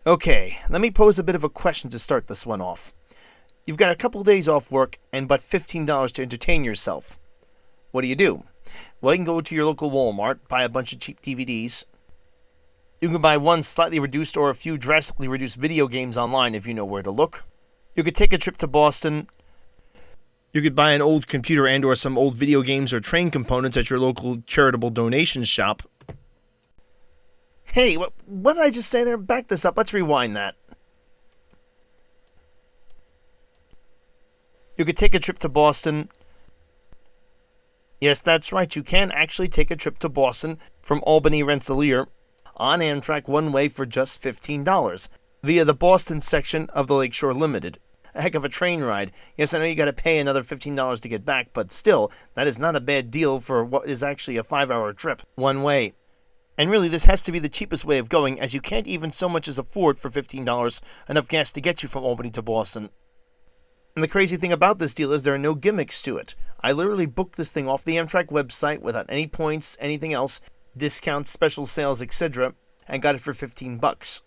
Okay, let me pose a bit of a question to start this one off. You've got a couple days off work and but $15 to entertain yourself. What do? Well, you can go to your local Walmart, buy a bunch of cheap DVDs. You can buy one slightly reduced or a few drastically reduced video games online if you know where to look. You could take a trip to Boston. You could buy an old computer and or some old video games or train components at your local charitable donation shop. Hey, what did I just say there? Back this up. Let's rewind that. You could take a trip to Boston. Yes, that's right. You can actually take a trip to Boston from Albany Rensselaer on Amtrak one way for just $15 via the Boston section of the Lakeshore Limited. A heck of a train ride. Yes, I know you got to pay another $15 to get back, but still, that is not a bad deal for what is actually a 5-hour trip one way. And really, this has to be the cheapest way of going, as you can't even so much as afford for $15 enough gas to get you from Albany to Boston. And the crazy thing about this deal is there are no gimmicks to it. I literally booked this thing off the Amtrak website without any points, anything else, discounts, special sales, etc., and got it for $15.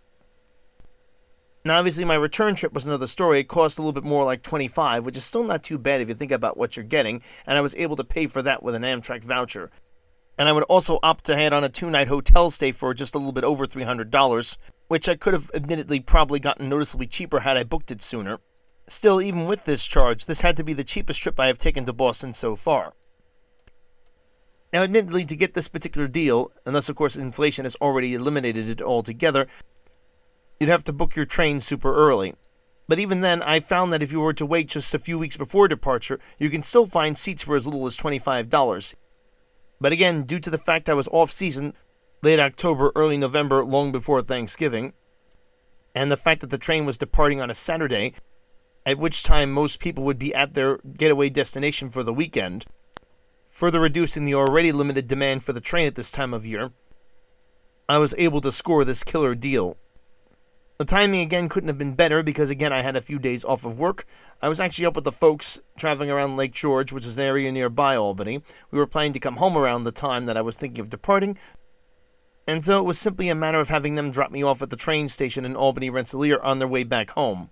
Now, obviously, my return trip was another story. It cost a little bit more, like $25, which is still not too bad if you think about what you're getting, and I was able to pay for that with an Amtrak voucher. And I would also opt to head on a 2-night hotel stay for just a little bit over $300, which I could have admittedly probably gotten noticeably cheaper had I booked it sooner. Still, even with this charge, this had to be the cheapest trip I have taken to Boston so far. Now, admittedly, to get this particular deal, unless of course inflation has already eliminated it altogether, you'd have to book your train super early. But even then, I found that if you were to wait just a few weeks before departure, you can still find seats for as little as $25. But again, due to the fact I was off-season, late October, early November, long before Thanksgiving, and the fact that the train was departing on a Saturday, at which time most people would be at their getaway destination for the weekend, further reducing the already limited demand for the train at this time of year, I was able to score this killer deal. The timing again couldn't have been better because again I had a few days off of work. I was actually up with the folks traveling around Lake George, which is an area nearby Albany. We were planning to come home around the time that I was thinking of departing, and so it was simply a matter of having them drop me off at the train station in Albany Rensselaer on their way back home.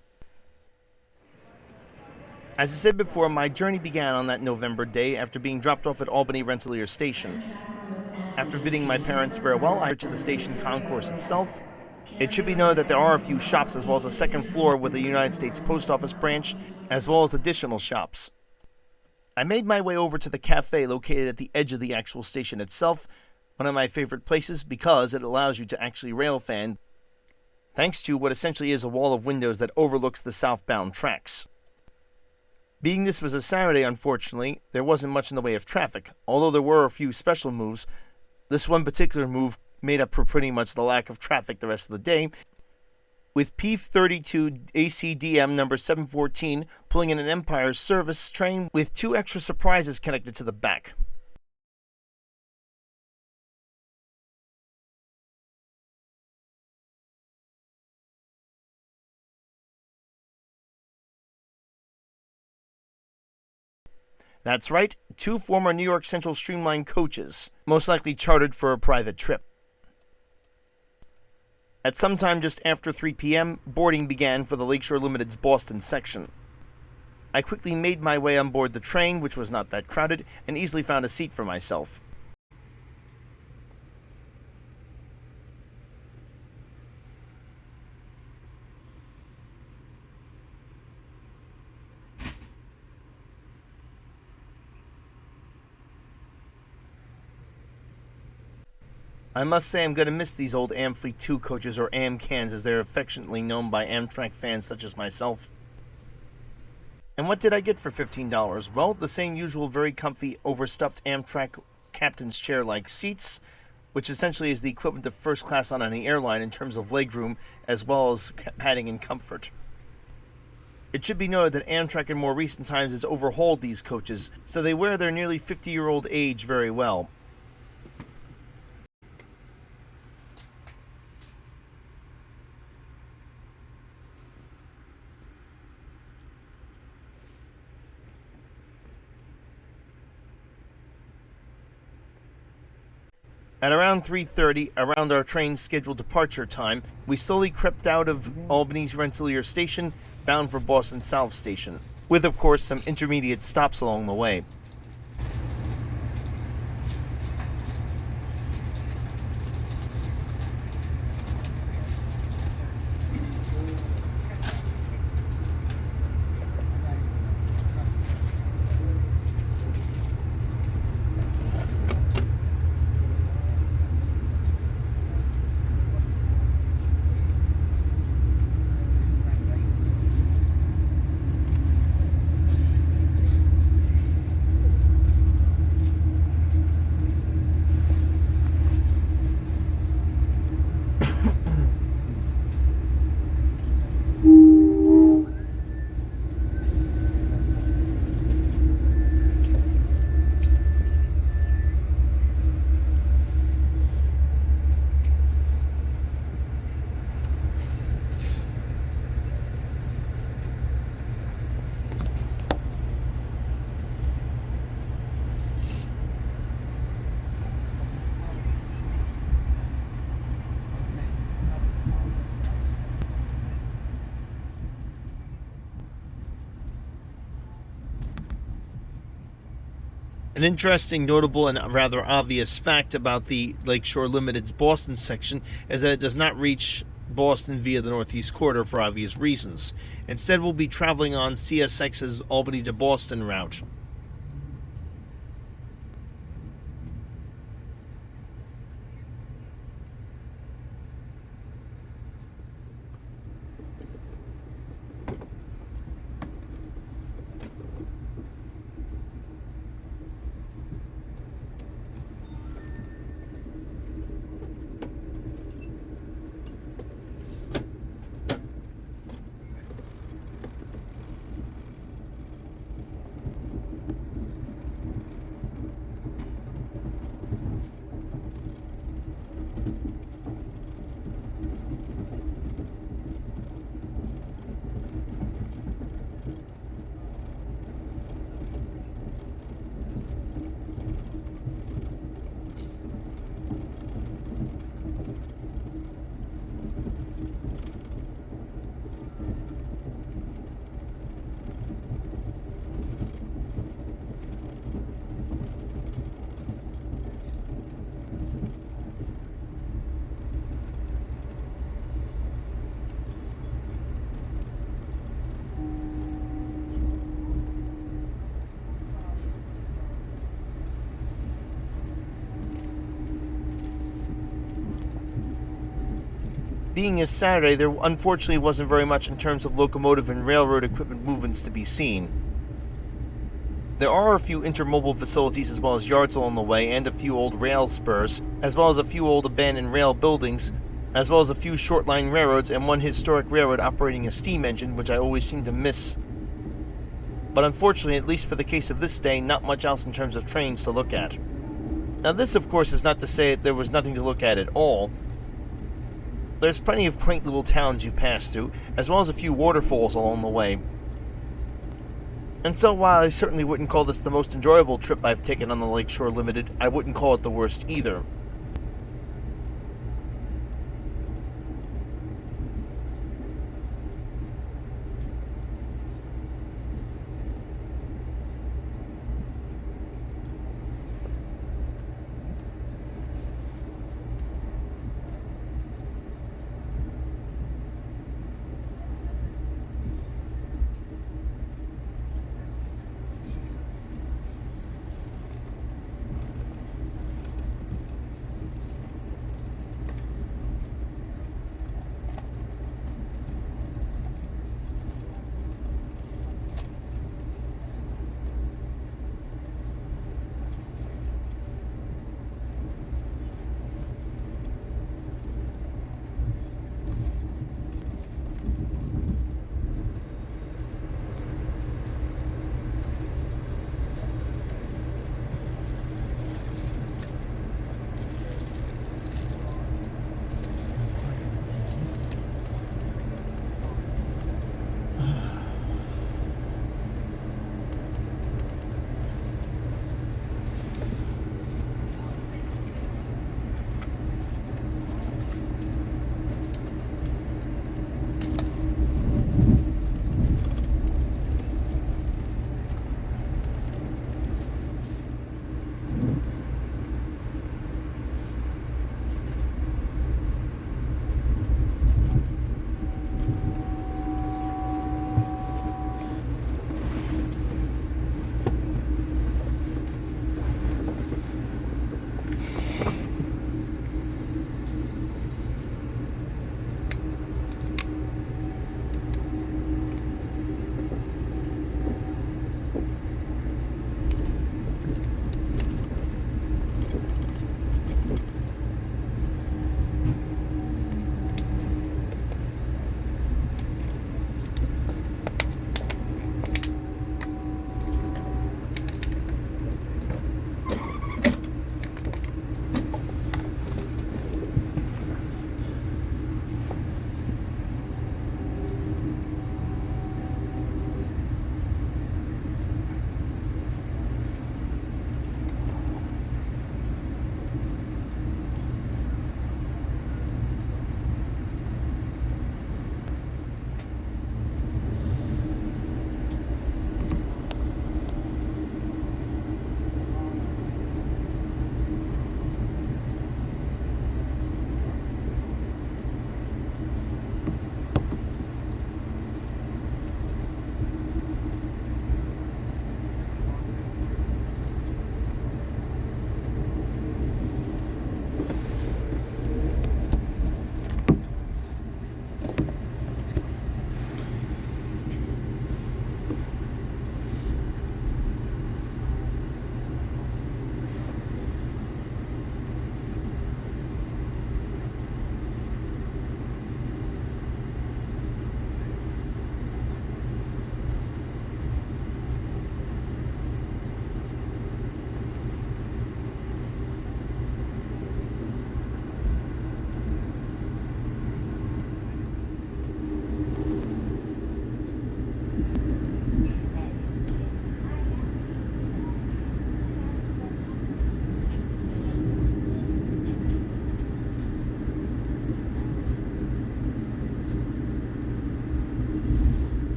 As I said before, my journey began on that November day after being dropped off at Albany Rensselaer Station. After bidding my parents farewell, I returned to the station concourse itself. It should be noted that there are a few shops as well as a second floor with a United States Post Office branch, as well as additional shops. I made my way over to the cafe located at the edge of the actual station itself, one of my favorite places because it allows you to actually rail fan, thanks to what essentially is a wall of windows that overlooks the southbound tracks. Being this was a Saturday, unfortunately, there wasn't much in the way of traffic, although there were a few special moves. This one particular move made up for pretty much the lack of traffic the rest of the day, with P32 ACDM number 714 pulling in an Empire service train with 2 extra surprises connected to the back. That's right, 2 former New York Central Streamline coaches, most likely chartered for a private trip. At some time just after 3 p.m., boarding began for the Lakeshore Limited's Boston section. I quickly made my way on board the train, which was not that crowded, and easily found a seat for myself. I must say I'm going to miss these old Amfleet 2 coaches, or AmCans as they're affectionately known by Amtrak fans such as myself. And what did I get for $15? Well, the same usual very comfy, overstuffed Amtrak captain's chair-like seats, which essentially is the equivalent of first class on any airline in terms of legroom, as well as padding and comfort. It should be noted that Amtrak in more recent times has overhauled these coaches, so they wear their nearly 50-year-old age very well. At around 3:30, around our train's scheduled departure time, we slowly crept out of Albany's Rensselaer station, bound for Boston South Station, with of course some intermediate stops along the way. An interesting, notable, and rather obvious fact about the Lakeshore Limited's Boston section is that it does not reach Boston via the Northeast Corridor for obvious reasons. Instead, we'll be traveling on CSX's Albany to Boston route. Being a Saturday, there unfortunately wasn't very much in terms of locomotive and railroad equipment movements to be seen. There are a few intermobile facilities as well as yards along the way, and a few old rail spurs, as well as a few old abandoned rail buildings, as well as a few short-line railroads and one historic railroad operating a steam engine, which I always seem to miss. But unfortunately, at least for the case of this day, not much else in terms of trains to look at. Now this, of course, is not to say there was nothing to look at all. There's plenty of quaint little towns you pass through, as well as a few waterfalls along the way. And so while I certainly wouldn't call this the most enjoyable trip I've taken on the Lakeshore Limited, I wouldn't call it the worst either.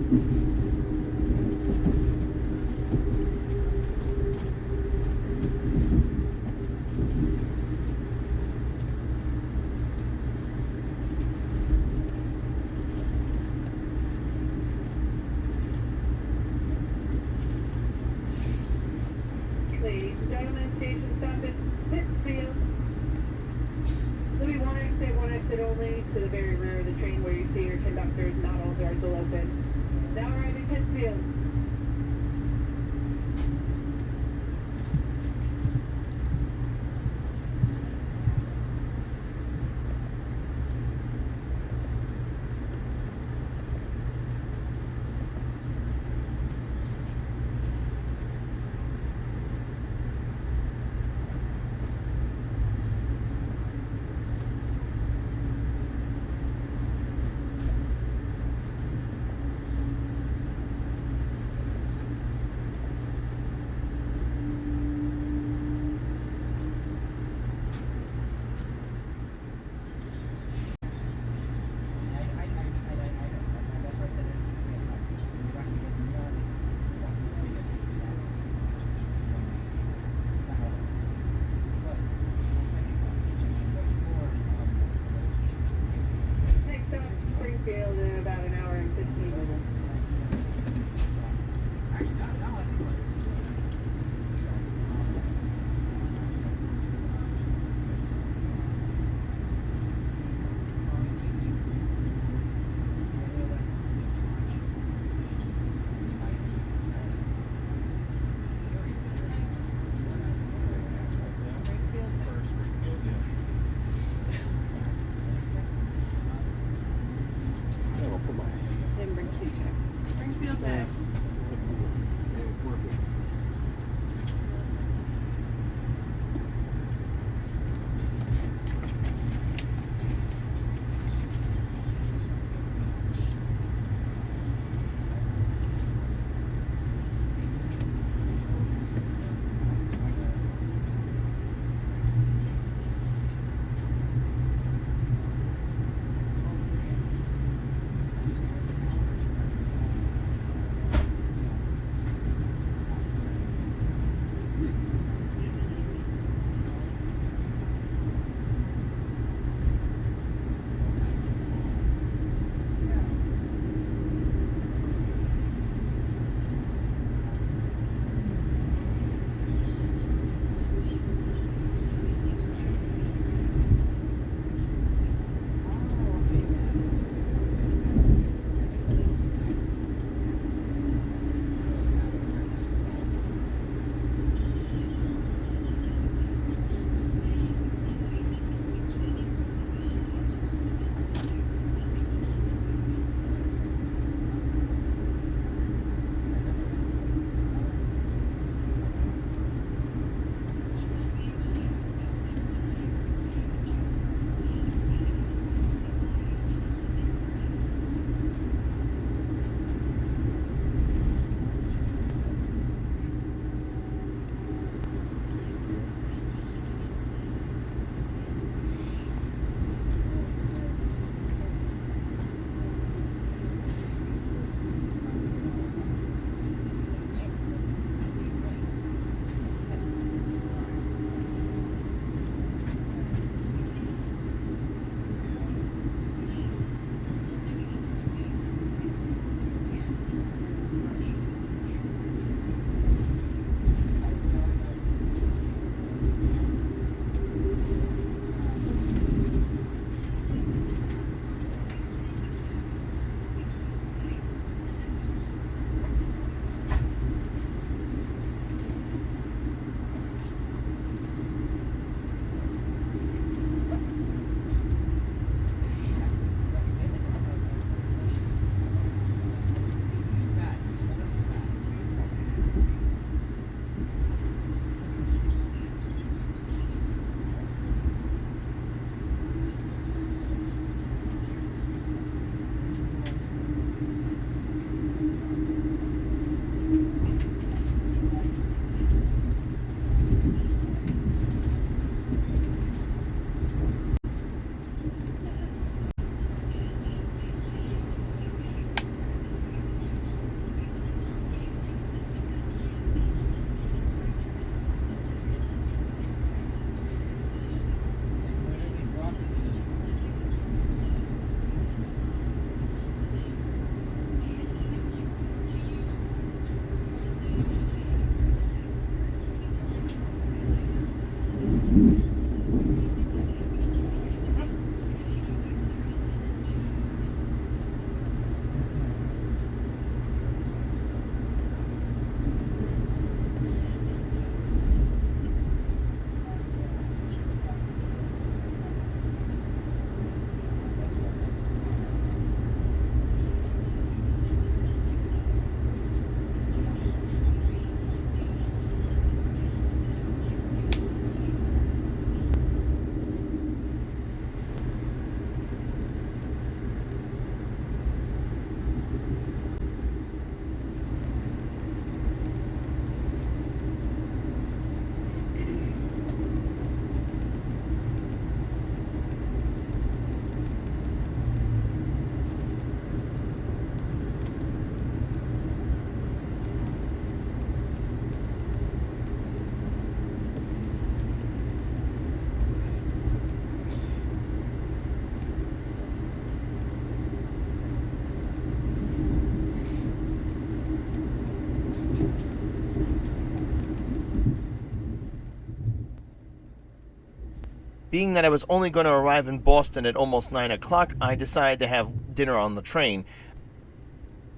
Ladies and gentlemen, station stop is Pittsfield. There'll be one exit only to the very rear of the train where you see your conductors, not all doors will open. Now arriving Pittsfield. Next stop, Springfield in about an hour and 15 minutes. Then bring C-checks. Springfield next. Being that I was only going to arrive in Boston at almost 9 o'clock, I decided to have dinner on the train.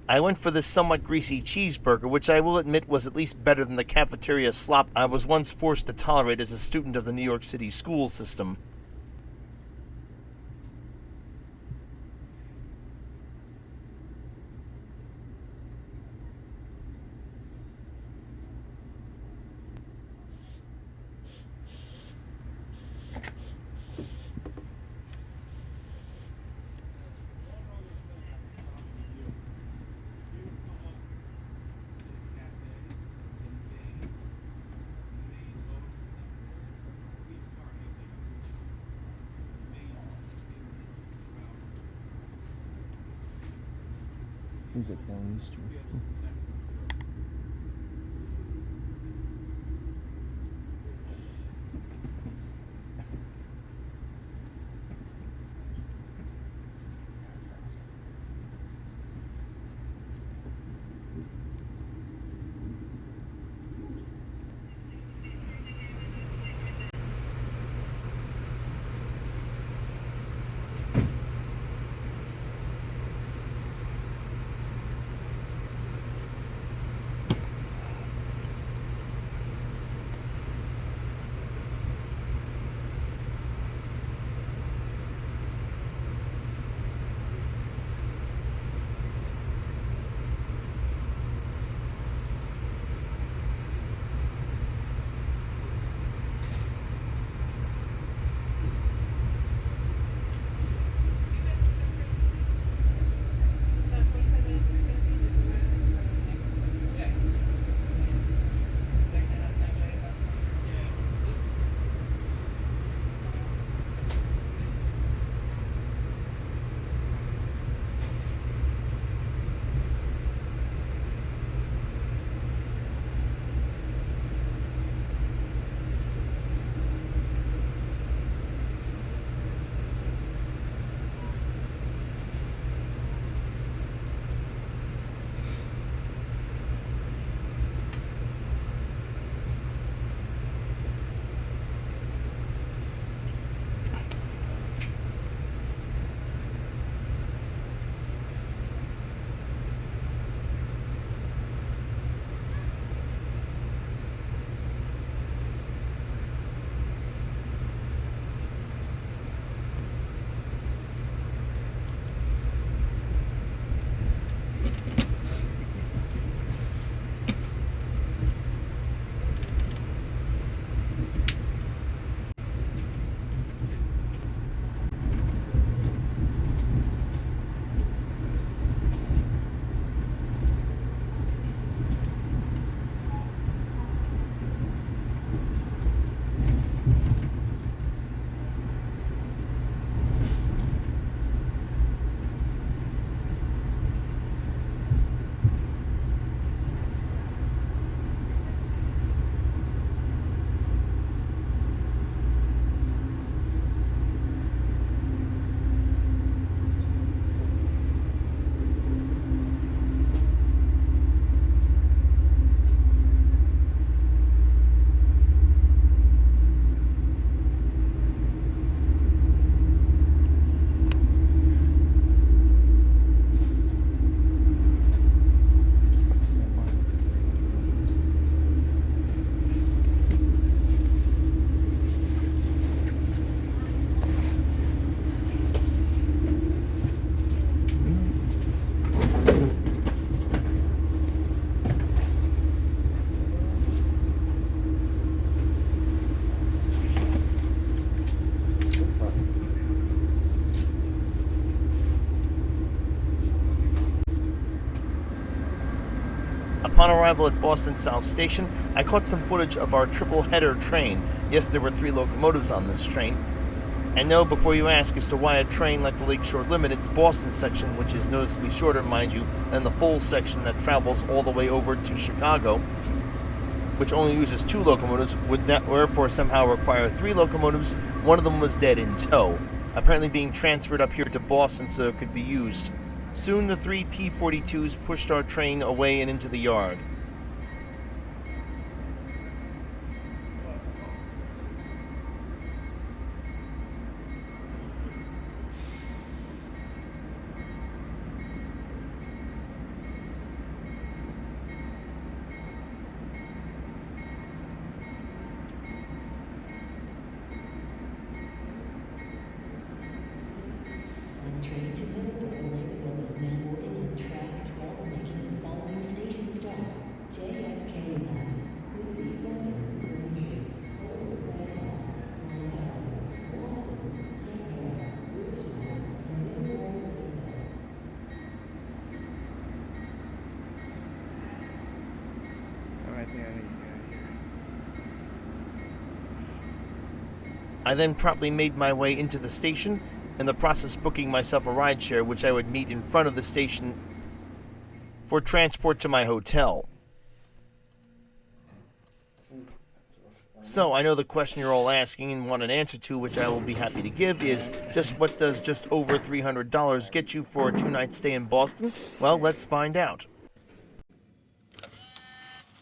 I went for this somewhat greasy cheeseburger, which I will admit was at least better than the cafeteria slop I was once forced to tolerate as a student of the New York City school system. He's at Downey Street. Upon arrival at Boston South Station, I caught some footage of our triple-header train. Yes, there were 3 locomotives on this train. And know before you ask as to why a train like the Lakeshore Limited's Boston section, which is noticeably shorter, mind you, than the full section that travels all the way over to Chicago, which only uses 2 locomotives, would therefore somehow require 3 locomotives. One of them was dead in tow, apparently being transferred up here to Boston so it could be used. Soon the 3 P-42s pushed our train away and into the yard. I then promptly made my way into the station, in the process booking myself a rideshare which I would meet in front of the station for transport to my hotel. So, I know the question you're all asking and want an answer to, which I will be happy to give, is just what does just over $300 get you for a 2-night stay in Boston? Well, let's find out.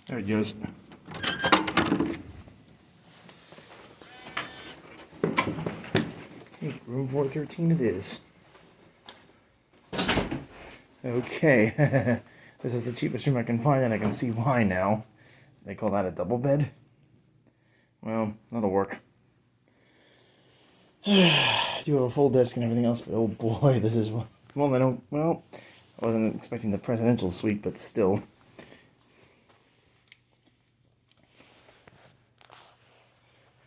There it goes. Room 413 it is. Okay. This is the cheapest room I can find, and I can see why now. They call that a double bed? Well, that'll work. I do have a full desk and everything else, but oh boy, this is... Well, I wasn't expecting the presidential suite, but still.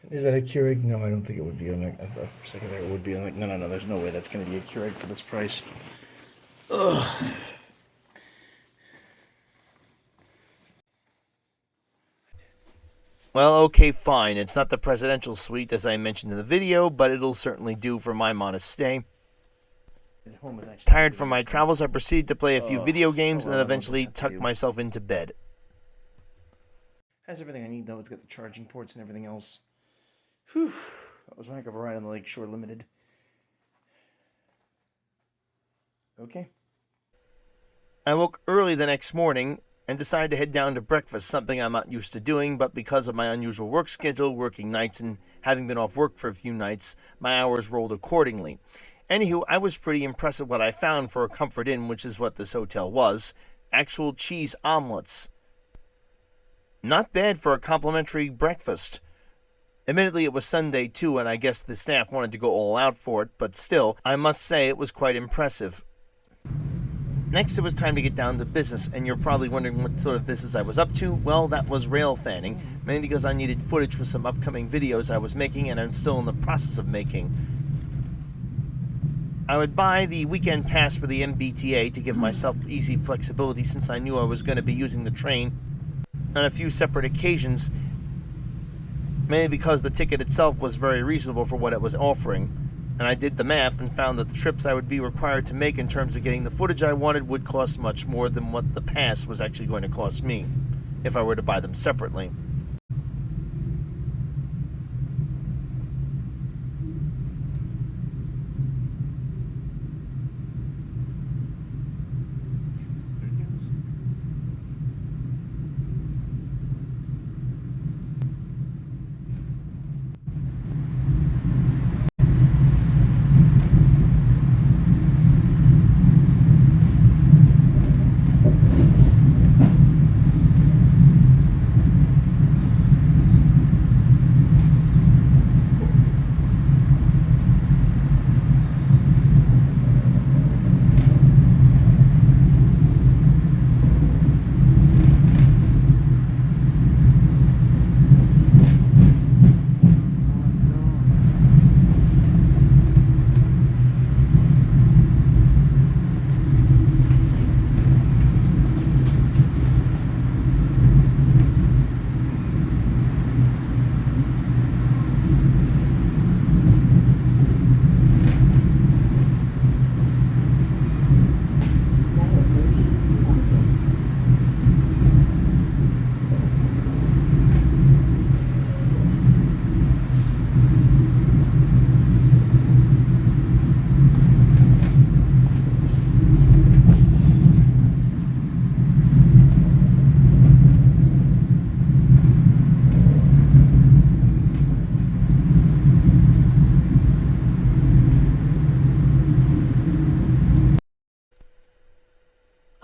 Is that a Keurig? No, I don't think it would be. I thought for a second there it would be. I'm like, no, there's no way that's going to be a Keurig for this price. Ugh. Well, okay, fine. It's not the presidential suite as I mentioned in the video, but it'll certainly do for my modest stay. Tired from my travels, I proceeded to play a few video games and then eventually tucked myself into bed. Has everything I need, though. It's got the charging ports and everything else. Whew. That was a heck of a ride on the Lakeshore Limited. Okay. I woke early the next morning and decided to head down to breakfast, something I'm not used to doing, but because of my unusual work schedule, working nights and having been off work for a few nights, my hours rolled accordingly. Anywho, I was pretty impressed with what I found for a Comfort Inn, which is what this hotel was. Actual cheese omelets. Not bad for a complimentary breakfast. Admittedly, it was Sunday too, and I guess the staff wanted to go all out for it, but still, I must say it was quite impressive. Next, it was time to get down to business, and you're probably wondering what sort of business I was up to. Well, that was rail fanning, mainly because I needed footage for some upcoming videos I was making and I'm still in the process of making. I would buy the weekend pass for the MBTA to give myself easy flexibility since I knew I was going to be using the train on a few separate occasions, mainly because the ticket itself was very reasonable for what it was offering. And I did the math and found that the trips I would be required to make in terms of getting the footage I wanted would cost much more than what the pass was actually going to cost me if I were to buy them separately.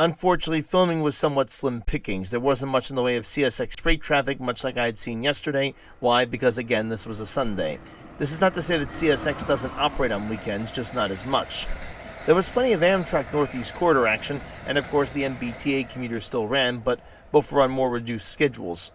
Unfortunately, filming was somewhat slim pickings. There wasn't much in the way of CSX freight traffic, much like I had seen yesterday. Why? Because, again, this was a Sunday. This is not to say that CSX doesn't operate on weekends, just not as much. There was plenty of Amtrak Northeast Corridor action, and of course the MBTA commuters still ran, but both were on more reduced schedules.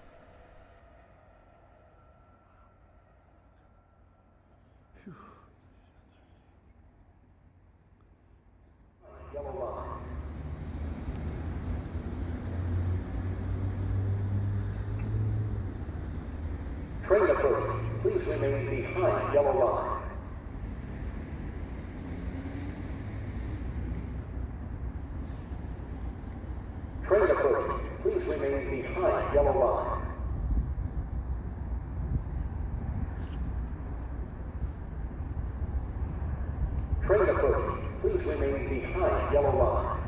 Train approach. please remain behind yellow line. Train approaching, please remain behind yellow line. Train approaching, please remain behind yellow line.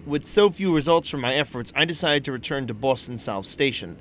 With so few results from my efforts, I decided to return to Boston South Station.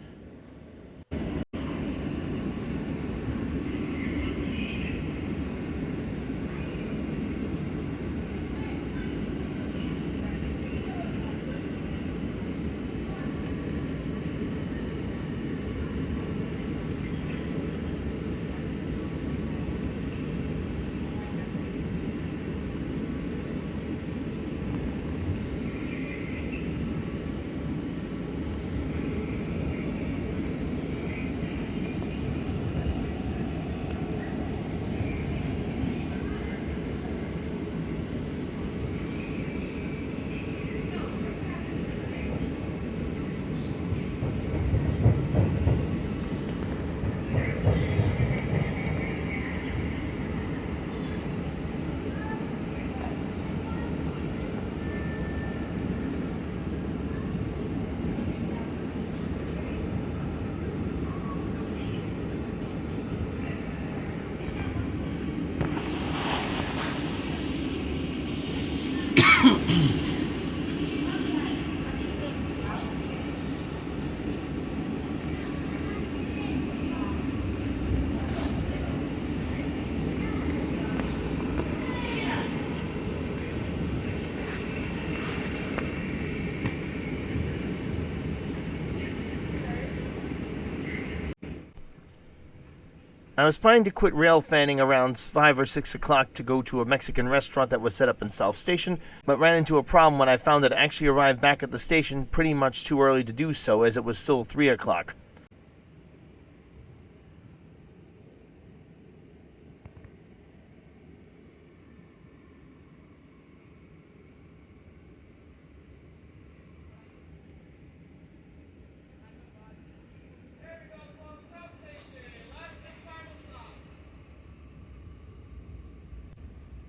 I was planning to quit rail fanning around 5 or 6 o'clock to go to a Mexican restaurant that was set up in South Station, but ran into a problem when I found that I actually arrived back at the station pretty much too early to do so, as it was still 3 o'clock.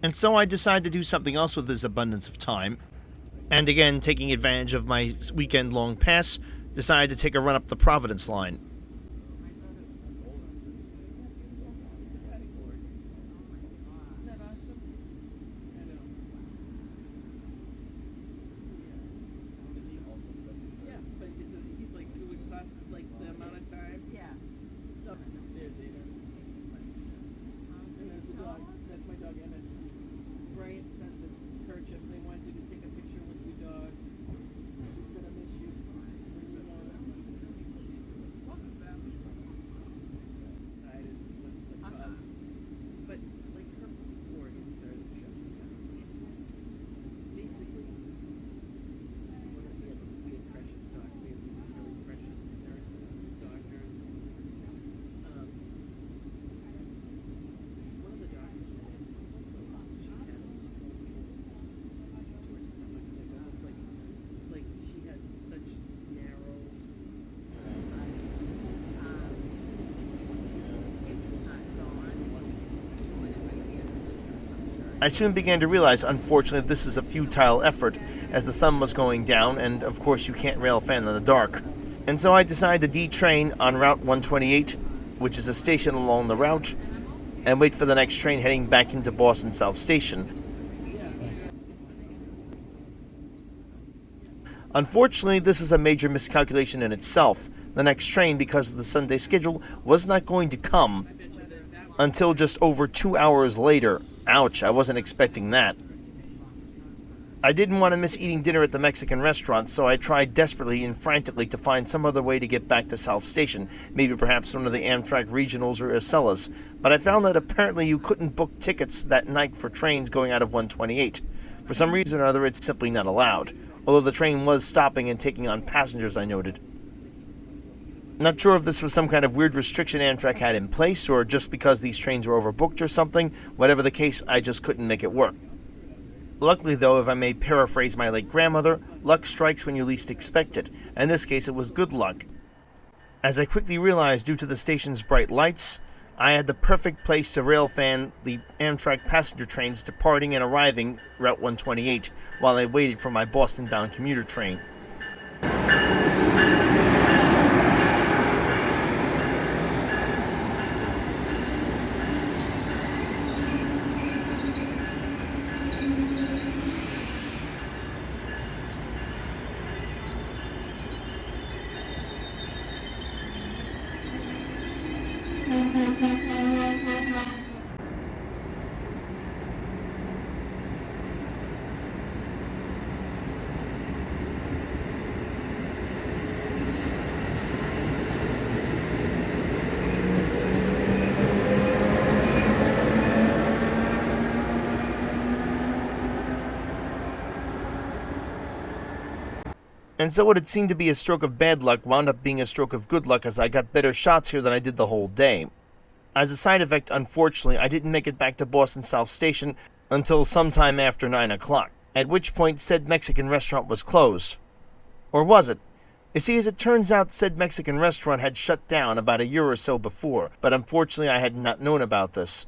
And so I decided to do something else with this abundance of time. And again, taking advantage of my weekend-long pass, decided to take a run up the Providence line. I soon began to realize, unfortunately, this is a futile effort, as the sun was going down, and of course you can't rail fan in the dark. And so I decided to detrain on Route 128, which is a station along the route, and wait for the next train heading back into Boston South Station. Unfortunately, this was a major miscalculation in itself. The next train, because of the Sunday schedule, was not going to come until just over 2 hours later. Ouch, I wasn't expecting that. I didn't want to miss eating dinner at the Mexican restaurant, so I tried desperately and frantically to find some other way to get back to South Station, maybe perhaps one of the Amtrak regionals or Acellas, but I found that apparently you couldn't book tickets that night for trains going out of 128. For some reason or other, it's simply not allowed, although the train was stopping and taking on passengers, I noted. Not sure if this was some kind of weird restriction Amtrak had in place, or just because these trains were overbooked or something. Whatever the case, I just couldn't make it work. Luckily, though, if I may paraphrase my late grandmother, luck strikes when you least expect it. In this case, it was good luck. As I quickly realized, due to the station's bright lights, I had the perfect place to rail fan the Amtrak passenger trains departing and arriving Route 128, while I waited for my Boston-bound commuter train. And so what had seemed to be a stroke of bad luck wound up being a stroke of good luck, as I got better shots here than I did the whole day. As a side effect, unfortunately, I didn't make it back to Boston South Station until sometime after 9 o'clock, at which point said Mexican restaurant was closed. Or was it? You see, as it turns out, said Mexican restaurant had shut down about a year or so before, but unfortunately I had not known about this.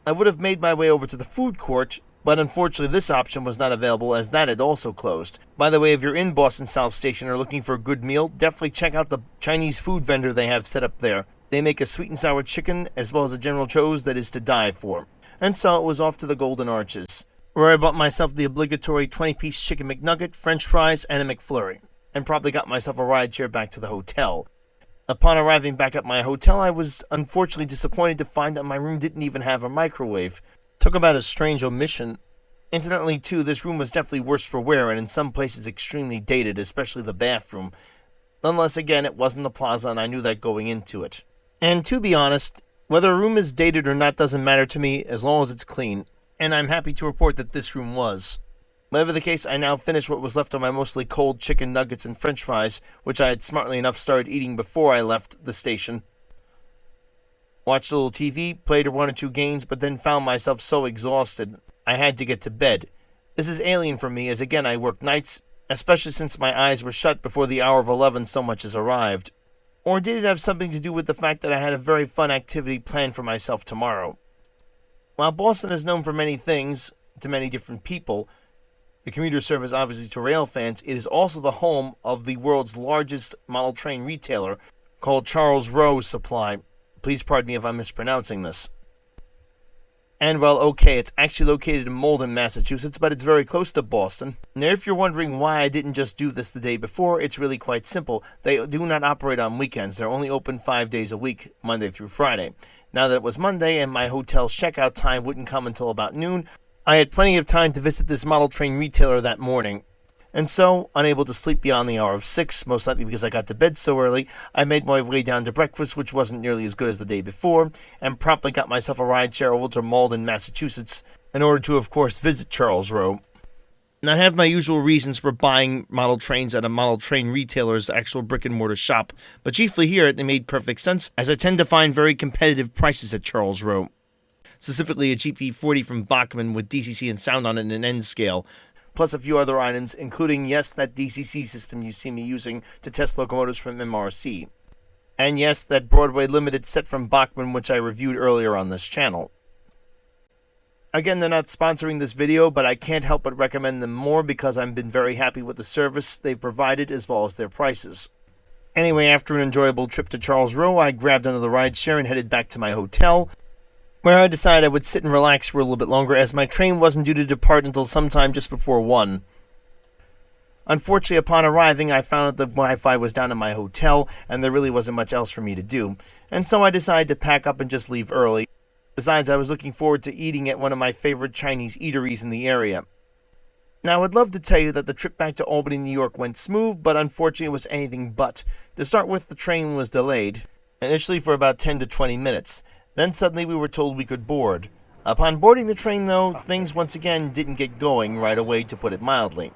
I would have made my way over to the food court, but unfortunately this option was not available, as that had also closed. By the way, if you're in Boston South Station or looking for a good meal, definitely check out the Chinese food vendor they have set up there. They make a sweet and sour chicken, as well as a General Tso's that is to die for. And so it was off to the Golden Arches, where I bought myself the obligatory 20-piece chicken McNugget, French fries, and a McFlurry, and probably got myself a ride share back to the hotel. Upon arriving back at my hotel, I was unfortunately disappointed to find that my room didn't even have a microwave. Talk about a strange omission. Incidentally, too, this room was definitely worse for wear, and in some places extremely dated, especially the bathroom. Nonetheless, again, it wasn't the plaza, and I knew that going into it. And to be honest, whether a room is dated or not doesn't matter to me, as long as it's clean, and I'm happy to report that this room was. Whatever the case, I now finished what was left of my mostly cold chicken nuggets and French fries, which I had smartly enough started eating before I left the station. Watched a little TV, played one or two games, but then found myself so exhausted I had to get to bed. This is alien for me, as again I work nights, especially since my eyes were shut before the hour of 11 so much as arrived. Or did it have something to do with the fact that I had a very fun activity planned for myself tomorrow? While Boston is known for many things to many different people, the commuter service obviously to rail fans, it is also the home of the world's largest model train retailer called Charles Rowe Supply. Please pardon me if I'm mispronouncing this. And well, okay, it's actually located in Malden, Massachusetts, but it's very close to Boston. Now, if you're wondering why I didn't just do this the day before, it's really quite simple. They do not operate on weekends. They're only open 5 days a week, Monday through Friday. Now that it was Monday and my hotel's checkout time wouldn't come until about noon, I had plenty of time to visit this model train retailer that morning. And so, unable to sleep beyond the hour of 6, most likely because I got to bed so early, I made my way down to breakfast, which wasn't nearly as good as the day before, and promptly got myself a rideshare over to Malden, Massachusetts, in order to, of course, visit Charles Rowe. Now, I have my usual reasons for buying model trains at a model train retailer's actual brick-and-mortar shop, but chiefly here it made perfect sense, as I tend to find very competitive prices at Charles Rowe. Specifically a GP40 from Bachmann with DCC and sound on it in an N scale, plus a few other items, including, yes, that DCC system you see me using to test locomotives from MRC. And yes, that Broadway Limited set from Bachmann, which I reviewed earlier on this channel. Again, they're not sponsoring this video, but I can't help but recommend them more because I've been very happy with the service they've provided as well as their prices. Anyway, after an enjoyable trip to Charles Rowe, I grabbed another rideshare and headed back to my hotel, where I decided I would sit and relax for a little bit longer as my train wasn't due to depart until sometime just before 1. Unfortunately, upon arriving, I found that the Wi-Fi was down in my hotel, and there really wasn't much else for me to do, and so I decided to pack up and just leave early. Besides, I was looking forward to eating at one of my favorite Chinese eateries in the area. Now, I would love to tell you that the trip back to Albany, New York went smooth, but unfortunately it was anything but. To start with, the train was delayed, initially for about 10 to 20 minutes. Then suddenly we were told we could board. Upon boarding the train, though, things once again didn't get going right away, to put it mildly.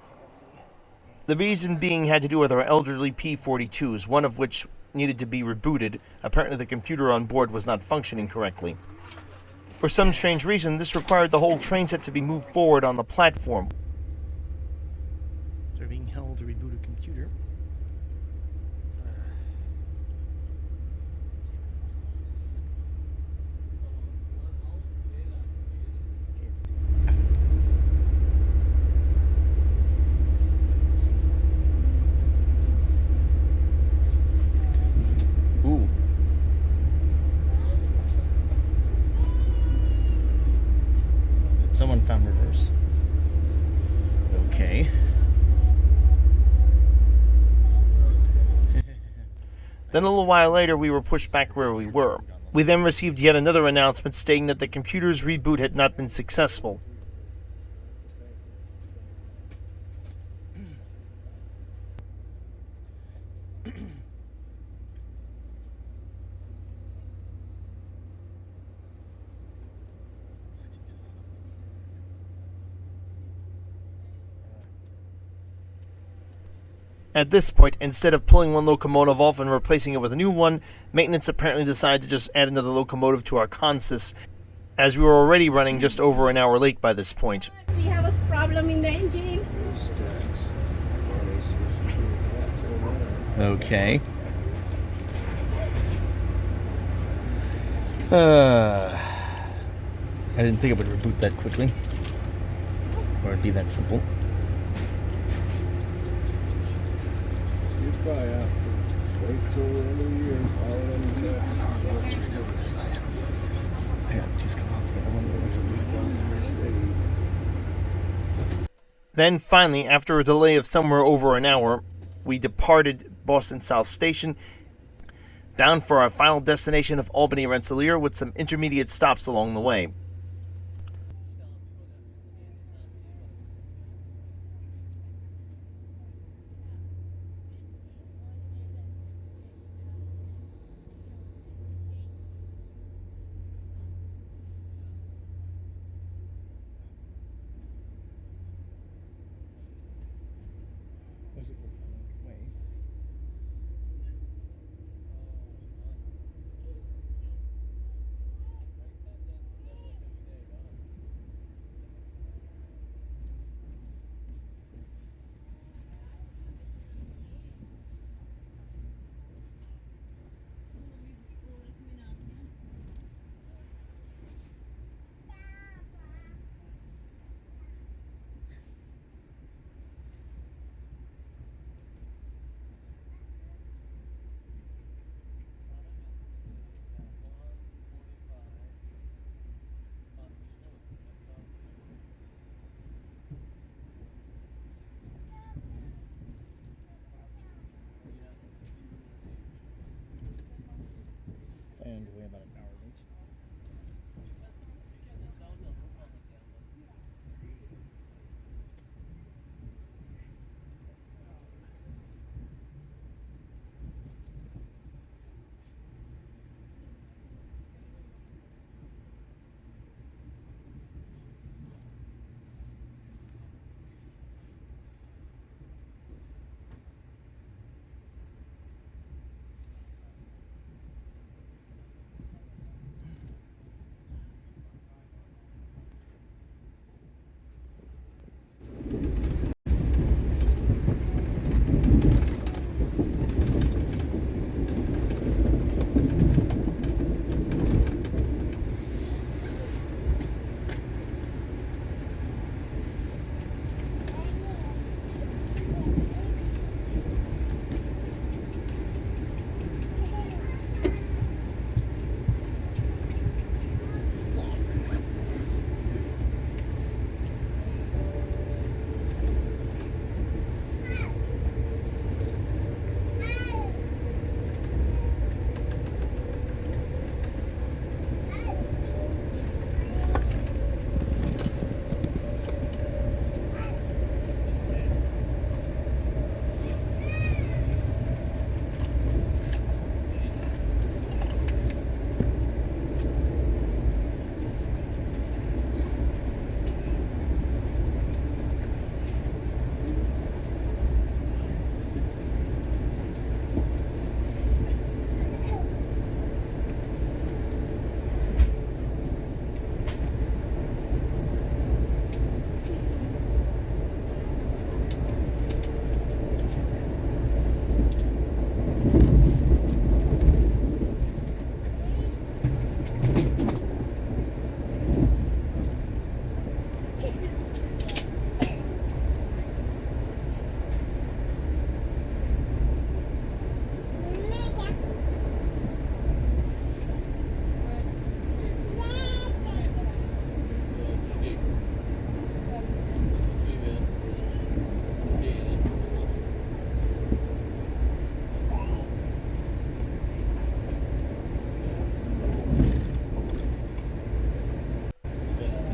The reason being had to do with our elderly P-42s, one of which needed to be rebooted. Apparently the computer on board was not functioning correctly. For some strange reason, this required the whole train set to be moved forward on the platform. They're being held to reboot a computer. Ooh. Someone found reverse. Okay. Then a little while later, we were pushed back where we were. We then received yet another announcement stating that the computer's reboot had not been successful. At this point, instead of pulling one locomotive off and replacing it with a new one, maintenance apparently decided to just add another locomotive to our consist, as we were already running just over an hour late by this point. We have a problem in the engine. Okay. I didn't think it would reboot that quickly, or it'd be that simple. You probably have to wait till the end of the year and follow them Just come off the other one. Then finally, after a delay of somewhere over an hour, we departed Boston South Station, bound for our final destination of Albany Rensselaer, with some intermediate stops along the way.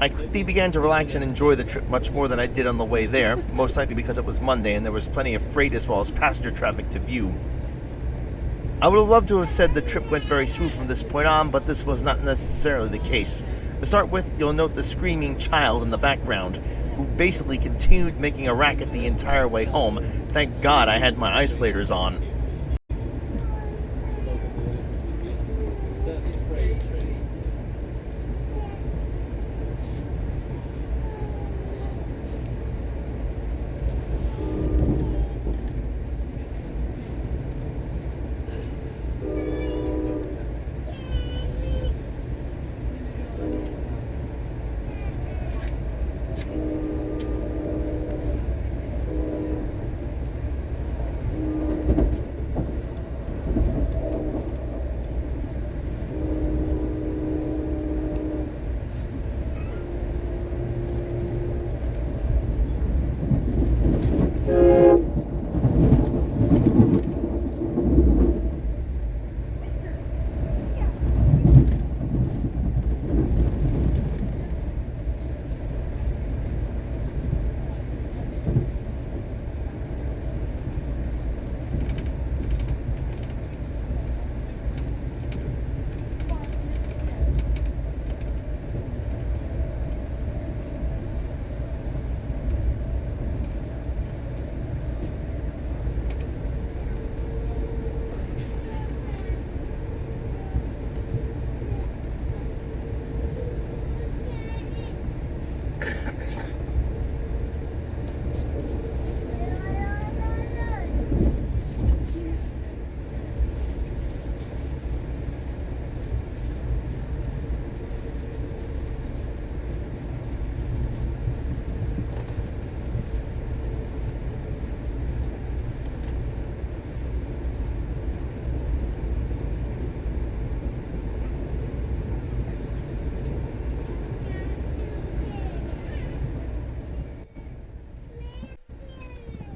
I quickly began to relax and enjoy the trip much more than I did on the way there, most likely because it was Monday and there was plenty of freight as well as passenger traffic to view. I would have loved to have said the trip went very smooth from this point on, but this was not necessarily the case. To start with, you'll note the screaming child in the background, who basically continued making a racket the entire way home. Thank God I had my isolators on.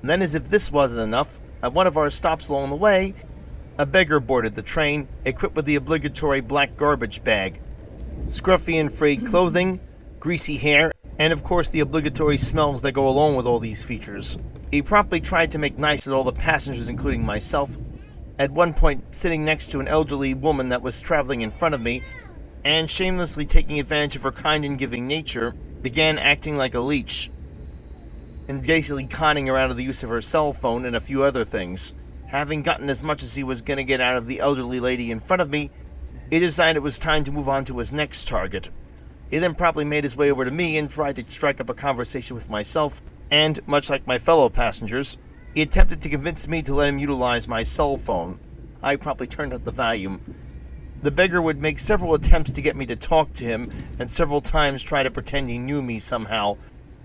And then, as if this wasn't enough, at one of our stops along the way, a beggar boarded the train, equipped with the obligatory black garbage bag, scruffy and frayed clothing, greasy hair, and of course the obligatory smells that go along with all these features. He promptly tried to make nice with all the passengers, including myself, at one point sitting next to an elderly woman that was traveling in front of me, and shamelessly taking advantage of her kind and giving nature, began acting like a leech, and basically conning her out of the use of her cell phone and a few other things. Having gotten as much as he was going to get out of the elderly lady in front of me, he decided it was time to move on to his next target. He then promptly made his way over to me and tried to strike up a conversation with myself, and, much like my fellow passengers, he attempted to convince me to let him utilize my cell phone. I promptly turned up the volume. The beggar would make several attempts to get me to talk to him, and several times try to pretend he knew me somehow,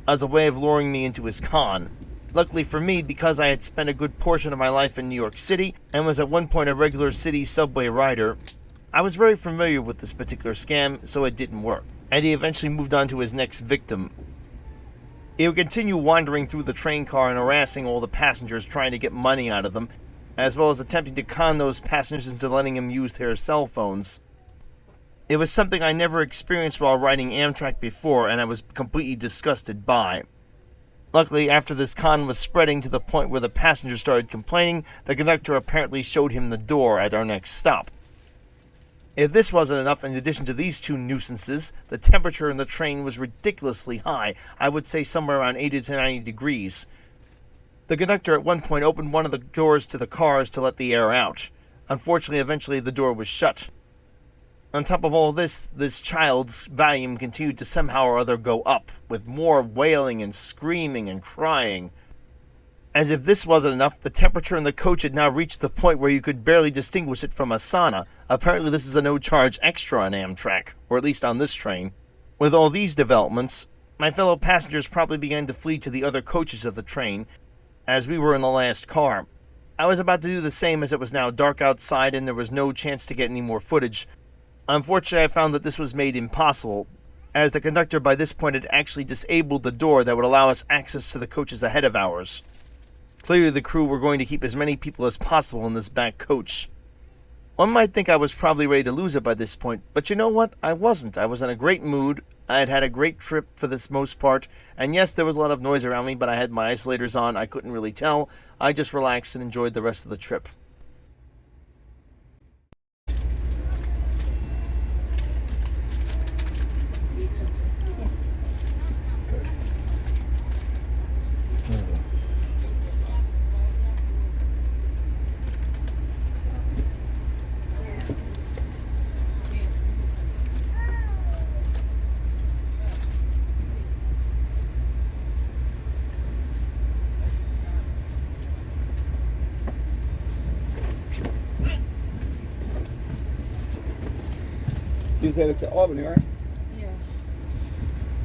as a way of luring me into his con. Luckily for me, because I had spent a good portion of my life in New York City, and was at one point a regular city subway rider, I was very familiar with this particular scam, so it didn't work, and he eventually moved on to his next victim. He would continue wandering through the train car and harassing all the passengers, trying to get money out of them, as well as attempting to con those passengers into letting him use their cell phones. It was something I never experienced while riding Amtrak before, and I was completely disgusted by. Luckily, after this con was spreading to the point where the passengers started complaining, the conductor apparently showed him the door at our next stop. If this wasn't enough, in addition to these two nuisances, the temperature in the train was ridiculously high. I would say somewhere around 80 to 90 degrees. The conductor at one point opened one of the doors to the cars to let the air out. Unfortunately, eventually the door was shut. On top of all this child's volume continued to somehow or other go up, with more wailing and screaming and crying. As if this wasn't enough, the temperature in the coach had now reached the point where you could barely distinguish it from a sauna. Apparently this is a no-charge extra on Amtrak, or at least on this train. With all these developments, my fellow passengers probably began to flee to the other coaches of the train, as we were in the last car. I was about to do the same, as it was now dark outside and there was no chance to get any more footage. Unfortunately, I found that this was made impossible, as the conductor by this point had actually disabled the door that would allow us access to the coaches ahead of ours. Clearly the crew were going to keep as many people as possible in this back coach. One might think I was probably ready to lose it by this point, but you know what? I wasn't. I was in a great mood, I had had a great trip for the most part, and yes, there was a lot of noise around me, but I had my isolators on. I couldn't really tell. I just relaxed and enjoyed the rest of the trip. You said it's to Albany, right? Yeah.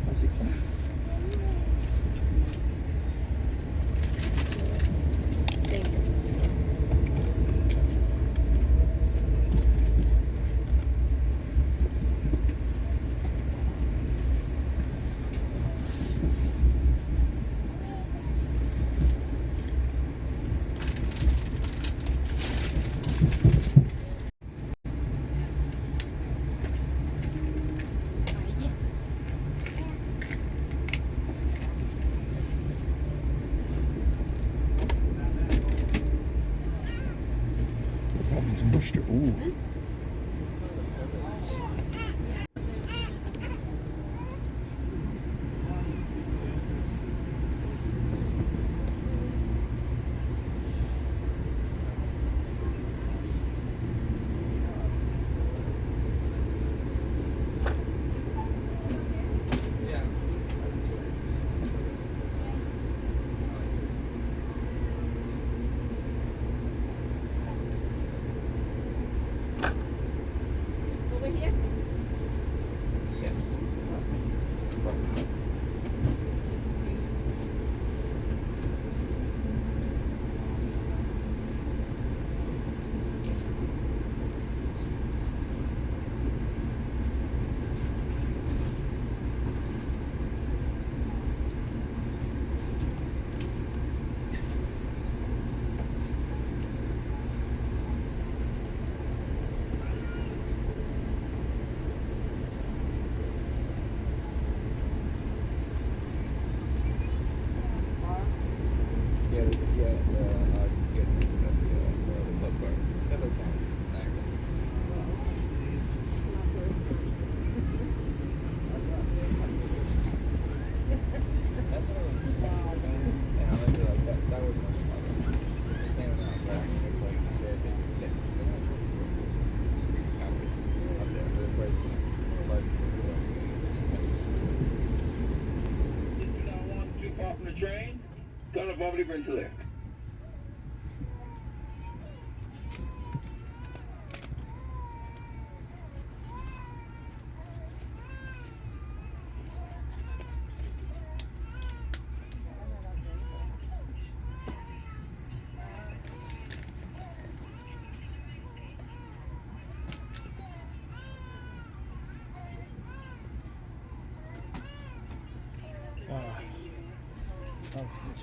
Thank you. Robin's Muster. Ooh. Over here? Yes. Yeah, you get things at the club car. That does sound exactly. That's what I was thinking. And I like that was much fun. It's the same amount, but I mean, it's like they're not up there for the price, but If you don't want to keep off the train, go to Bobby Rensselaer. That's good.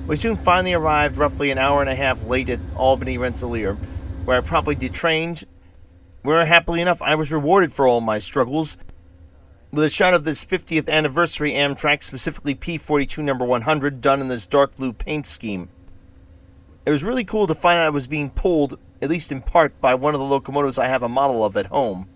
We soon finally arrived roughly an hour and a half late at Albany Rensselaer, where I promptly detrained, where happily enough I was rewarded for all my struggles. with a shot of this 50th anniversary Amtrak, specifically P42 number 100, done in this dark blue paint scheme. It was really cool to find out I was being pulled, at least in part, by one of the locomotives I have a model of at home.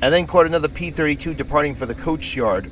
I then caught another P32 departing for the coach yard.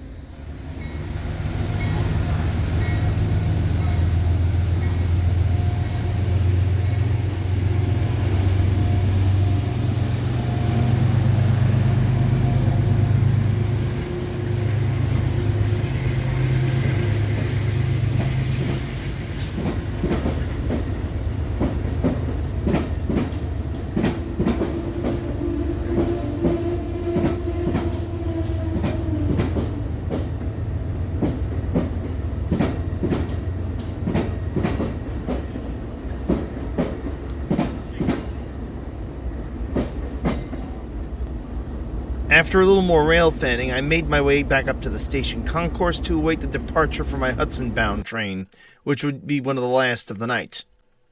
After a little more rail fanning, I made my way back up to the station concourse to await the departure for my Hudson-bound train, which would be one of the last of the night.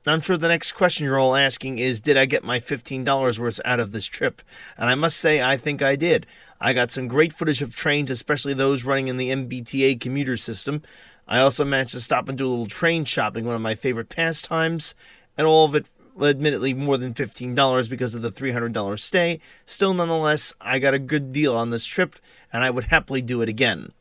I'm sure the next question you're all asking is, did I get my $15 worth out of this trip? And I must say, I think I did. I got some great footage of trains, especially those running in the MBTA commuter system. I also managed to stop and do a little train shopping, one of my favorite pastimes, and all of it, admittedly, more than $15 because of the $300 stay. Still, nonetheless, I got a good deal on this trip, and I would happily do it again.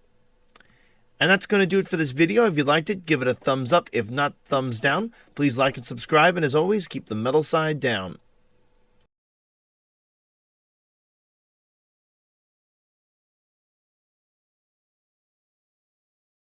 And that's going to do it for this video. If you liked it, give it a thumbs up. If not, thumbs down. Please like and subscribe, and as always, keep the metal side down.